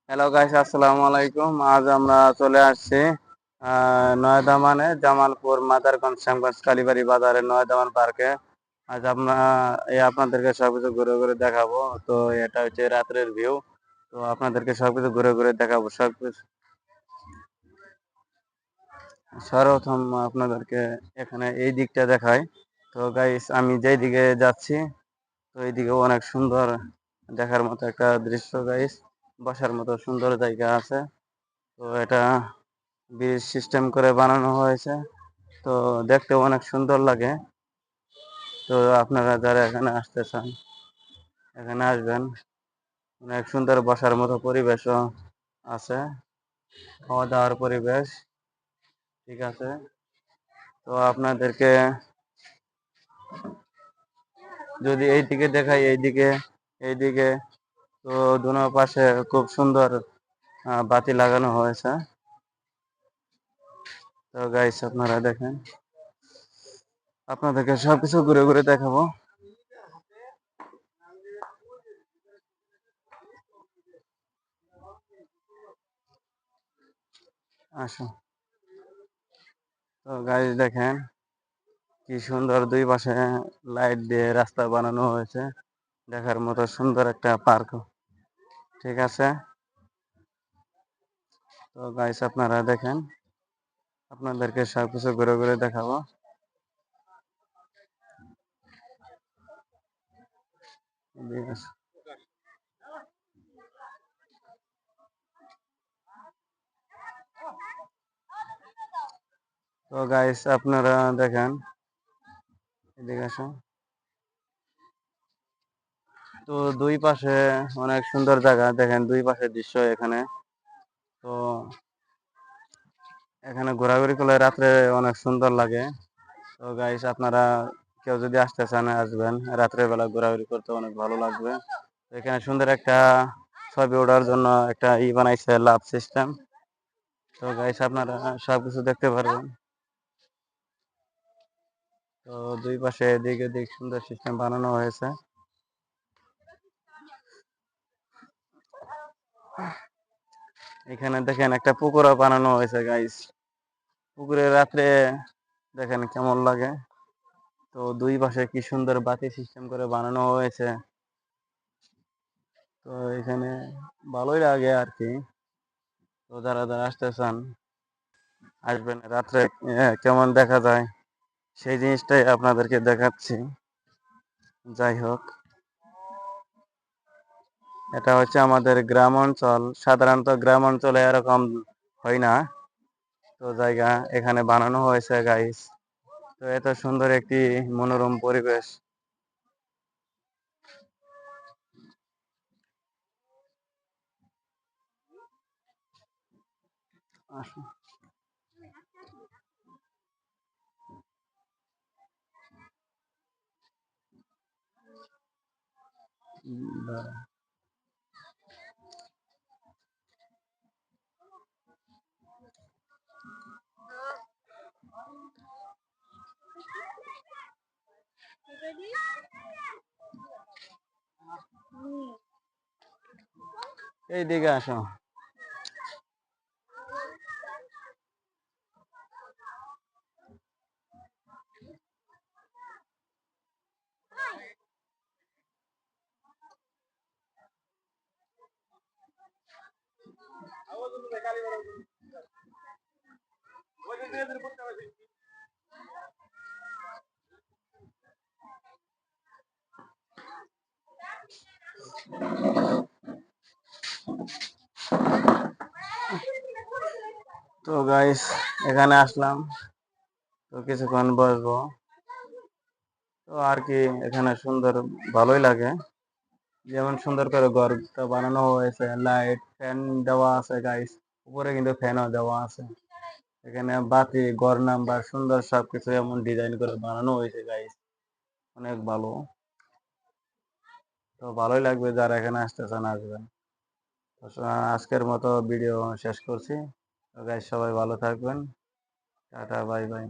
Hello guys, আসসালামু আলাইকুম। আজ আমরা চলে আসছি নয়দামানে জামালপুর মাদারগঞ্জ শ্যামগঞ্জ কালীবাড়ি বাজারের নয়দামান পার্কে। আজ আপনাদেরকে সবকিছু ঘুরে ঘুরে দেখাবো। তো এটা হচ্ছে রাত্রের ভিউ। তো আপনাদেরকে সবকিছু ঘুরে ঘুরে দেখাবো সবকিছু। সর্বপ্রথম আপনাদেরকে এখানে এই দিকটা দেখাই। তো গাইস, আমি যেই দিকে যাচ্ছি, তো এইদিকে অনেক সুন্দর দেখার মতো একটা দৃশ্য গাইস। বসার মতো সুন্দর জায়গা আছে। তো এটা ব্রিজ সিস্টেম করে বানানো হয়েছে। তো দেখতে অনেক সুন্দর লাগে। তো আপনারা যারা এখানে আসতে চান, এখানে আসবেন। অনেক সুন্দর বসার মতো পরিবেশও আছে, খাওয়া দাওয়ার পরিবেশ ঠিক আছে। তো আপনাদেরকে যদি এইদিকে দেখাই, এইদিকে তো দুনো পাশে খুব সুন্দর বাতি লাগানো হয়েছে। তো গাইস, আপনারা দেখেন, আপনাদেরকে সবকিছু ঘুরে ঘুরে দেখাবো। আসো। তো গাইস দেখেন, কি সুন্দর দুই পাশে লাইট দিয়ে রাস্তা বানানো হয়েছে। দেখার মতো সুন্দর একটা পার্ক ঠিক আছে। তো গাইস, আপনারা দেখেন, আপনাদেরকে সবকিছু ঘুরে ঘুরে দেখাবো। তো গাইস, আপনারা দেখেন, এদিকে আসো। তো দুই পাশে অনেক সুন্দর জায়গা, দেখেন দুই পাশে দৃশ্য এখানে। তো এখানে ঘোরাঘুরি করলে রাত্রে অনেক সুন্দর লাগে। তো গাইস, আপনারা কেউ যদি আসতে চান আসবেন, রাত্রের বেলা ঘোরাঘুরি করতে অনেক ভালো লাগবে। এখানে সুন্দর একটা ছবি ওঠার জন্য একটা বানাইছে, লাভ সিস্টেম। তো গাইস, আপনারা সবকিছু দেখতে পারবেন। তো দুই পাশে এদিক এদিক সুন্দর সিস্টেম বানানো হয়েছে। এখানে দেখেন একটা পুকুরও বানানো হয়েছে গাইস। পুকুরে রাত্রে দেখেন কেমন লাগে। তো দুই পাশে কি সুন্দর বাতি সিস্টেম করে বানানো হয়েছে। তো এখানে ভালোই লাগে আর কি। তো যারা যারা আসতে চান আসবেন, রাত্রে কেমন দেখা যায় সেই জিনিসটাই আপনাদেরকে দেখাচ্ছি। যাই হোক, এটা হচ্ছে আমাদের গ্রাম অঞ্চল। সাধারণত গ্রাম অঞ্চলে এরকম হয় না। তো জায়গা এখানে বানানো হয়েছে গাইস। তো এত সুন্দর একটি মনোরম পরিবেশ। আসুন। দাঁড়ান। এইদিকে আসো। তো গাইস, এখানে আসলাম, তো কিছুক্ষণ বসবো। তো আর কি, এখানে সুন্দর ভালোই লাগে। যেমন সুন্দর করে ঘরটা বানানো হয়েছে, লাইট ফ্যান দেওয়া আছে গাইস। উপরে কিন্তু ফ্যানও দেওয়া আছে। এখানে বাতি, ঘর নাম্বার সুন্দর সবকিছু এমন ডিজাইন করে বানানো হয়েছে গাইস। অনেক ভালো। তো ভালোই লাগবে, যারা এখানে আসতে চান আসবেন। তো আজকের মতো ভিডিও শেষ করছি। তো গাইস, সবাই ভালো থাকবেন। Tata, bye bye.